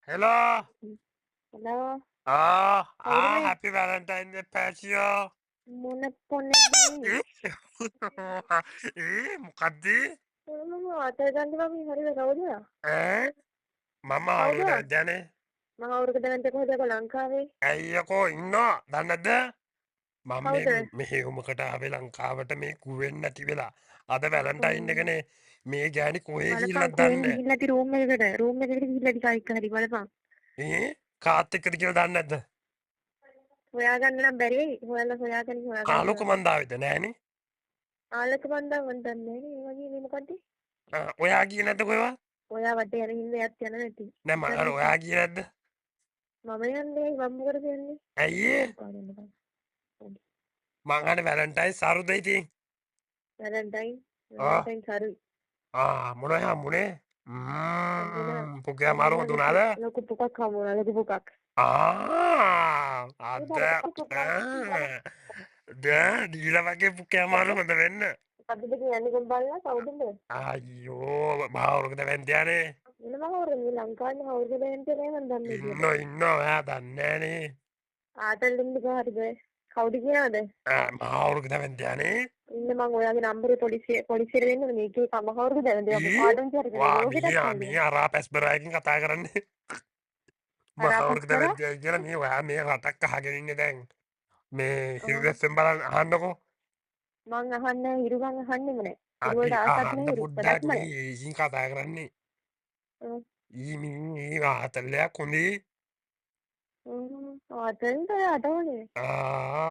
Hello. Hello, kawudu me? Happy Valentine's Day, Patio. Muna ponegi. Eh? මොකක්ද? අතේ ගන්න මම හරිද කවුද? ඈ? මම කවුද? අවුරුදු දැනේ. මම අවුරුදු දැනන්ට කොහෙද ලංකාවේ? ඇයියකෝ ඉන්නවා දන්නේ නැද්ද? මම මේ කවුද? මෙහෙයුමකට ආවේ ලංකාවට මේ කුවෙන්නේ නැති වෙලා. අද වැලන්ටයින් එකනේ. මේ ගෑණි කොහේ බලපන් ගිහිල්ලද කොහෙන් දන්නේ ගිහිල්ලා ති රූම් එකකට. රූම් එකකට ගිහිල්ලා ටිකක් එක්ක හරි බලපන්. නැහැ. කාත් එක්කද කියලා දන්නේ නැද්ද? හොයාගන්න නම් බැරි වෙයි. හොයාගෙන හොයාගන්න කාලුක ඕනේ. මන්දාවෙද නෑනේ. ආලක මන්දා මන් දන්නේ නෑ. ඒ වගේ මේ මොකද්ද? ඔයා ගියේ නැද්ද කොහෙවත්? ඔයා වටේ යන හින්දා එයත් යන නැති. නෑ මම ඔයා ගියේ නැද්ද? මම යන්නේ මම මොකද කියන්නේ? ඇයි ඒ? මං අහන්නේ වැලන්ටයින් සරුද ඉතින්? වැලන්ටයින් සරුයි. මොනවයි හම්බුනේ? හම්බුණා. පුකෑ මාරු හොඳ උනාද? ලොකු පුකක් හම්බුණා. ලොකු පුකක්. අද මොකද්ද දීලා වගේ පුකෑ මාරු හොඳ වෙන්න. කියන්නේ කොම්බල්ලා කවුදද? අයියෝ මහවුරුකද වැන්දයානේ. වෙන මහවුරුද ලංකාවේ මහවුරුද දෙන්නේ නැහැ මන් දන්නේ විදියට. ඉන්න ඔයා දන්නේ නෑනේ. ආතල් දෙන්න හරිද? කවුද කියනවද? මහවුරුකද වැන්දයානේ. ඉන්න මං ඔයාගේ නම්බරේ පොලිසියට දෙන්න මේකේ මහවුරුද දැනද අපි පාඩම් කරගෙන ලෝකෙටත් මේ අරා පැස්බරයකින් කතා කරන්නේ. මහවුරුකද අරාපස්කර වැන්දයයි කියලා මේ ඔයා මේ රටක් අහගෙන ඉන්නේ දැන්. මේ හිරුවැස්සෙන් බලන්න අහන්නකෝ. මං අහන්නේ හිරු මං අහන්නෙම නෑ. හිරු අපි වලට ආසත් අහන්න නෑ හිරු පොඩ්ඩක් වැඩක්ම මේ නෑ. ඒකින් කතා කරන්නේ. හ්ම් ඊ ආතල්ලයක් හොඳේ. ආතල්ද යට ඕනේ.